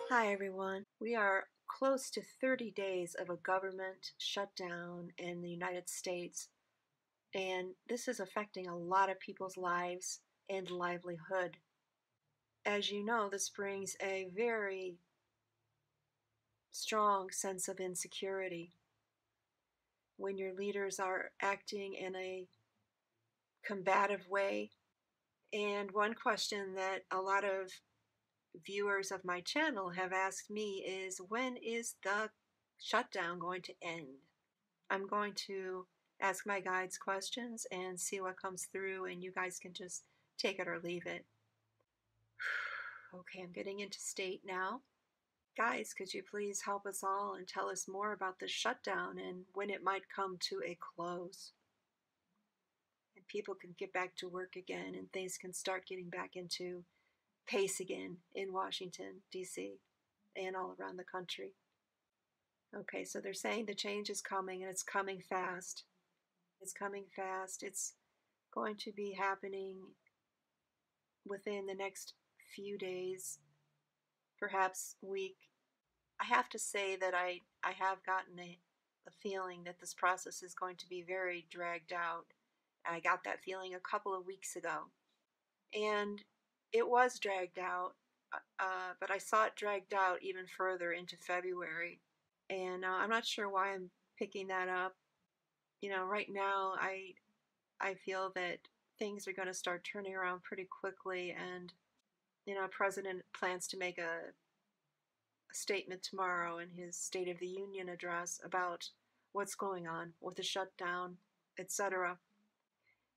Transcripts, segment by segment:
Hi everyone. We are close to 30 days of a government shutdown in the United States, and this is affecting a lot of people's lives and livelihood. As you know, this brings a very strong sense of insecurity when your leaders are acting in a combative way. And one question that a lot of viewers of my channel have asked me is, when is the shutdown going to end? I'm going to ask my guides questions and see what comes through, and you guys can just take it or leave it. Okay, I'm getting into state now. Guys, could you please help us all and tell us more about this shutdown and when it might come to a close? And people can get back to work again and things can start getting back into pace again in Washington, D.C. and all around the country. Okay, so they're saying the change is coming and it's coming fast. It's coming fast. It's going to be happening within the next few days, perhaps week. I have to say that I have gotten a feeling that this process is going to be very dragged out. I got that feeling a couple of weeks ago. And it was dragged out, but I saw it dragged out even further into February. And I'm not sure why I'm picking that up. You know, right now I feel that things are going to start turning around pretty quickly, and President plans to make a statement tomorrow in his State of the Union address about what's going on with the shutdown, etc.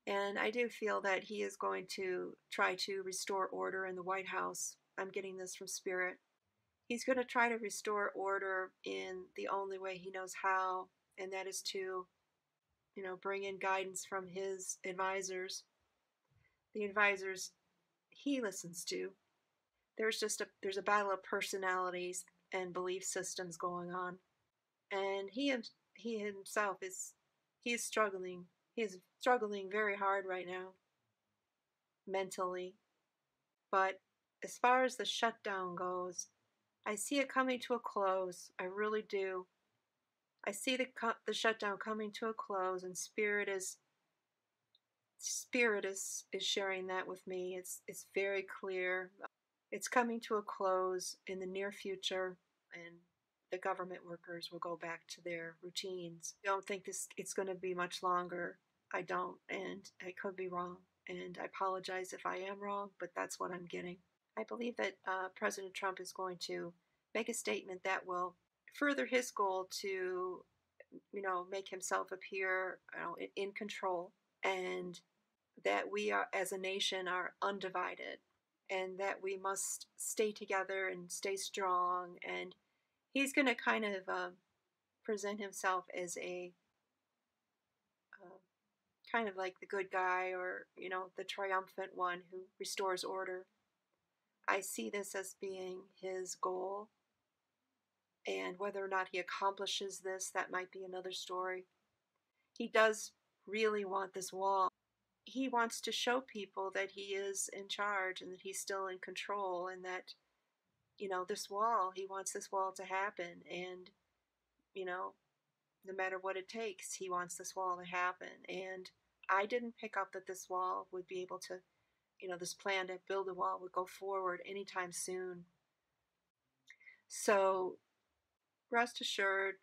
And I do feel that he is going to try to restore order in the White House. I'm getting this from Spirit. He's going to try to restore order in the only way he knows how, and that is to, bring in guidance from his advisors, the advisors he listens to. There's a battle of personalities and belief systems going on, and he himself is struggling. He is struggling very hard right now, mentally. But as far as the shutdown goes, I see it coming to a close. I really do. I see the shutdown coming to a close, and Spirit is sharing that with me. It's very clear. It's coming to a close in the near future, and the government workers will go back to their routines. I don't think it's going to be much longer. I don't, and I could be wrong, and I apologize if I am wrong, but that's what I'm getting. I believe that President Trump is going to make a statement that will further his goal to, make himself appear, in control, and that we are, as a nation, are undivided, and that we must stay together and stay strong. And he's going to kind of present himself as a kind of like the good guy, or the triumphant one who restores order. I see this as being his goal, and whether or not he accomplishes this, that might be another story. He does really want this wall. He wants to show people that he is in charge and that he's still in control, and that, this wall, he wants this wall to happen. And, no matter what it takes, he wants this wall to happen. And I didn't pick up that this wall would be able to, this plan to build a wall would go forward anytime soon. So rest assured,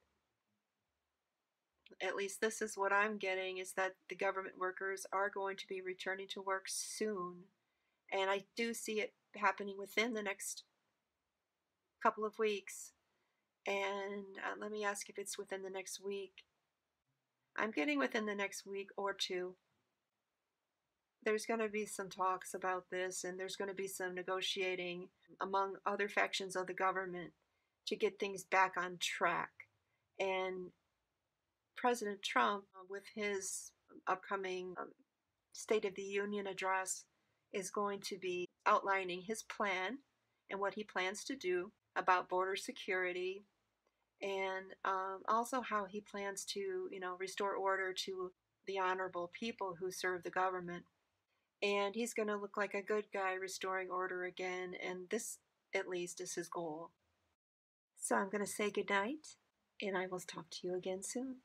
at least this is what I'm getting, is that the government workers are going to be returning to work soon. And I do see it happening within the next couple of weeks. And let me ask if it's within the next week. I'm getting within the next week or two. There's going to be some talks about this, and there's going to be some negotiating among other factions of the government to get things back on track. And President Trump, with his upcoming State of the Union address, is going to be outlining his plan and what he plans to do about border security, and also how he plans to, restore order to the honorable people who serve the government. And he's going to look like a good guy restoring order again, and this, at least, is his goal. So I'm going to say goodnight, and I will talk to you again soon.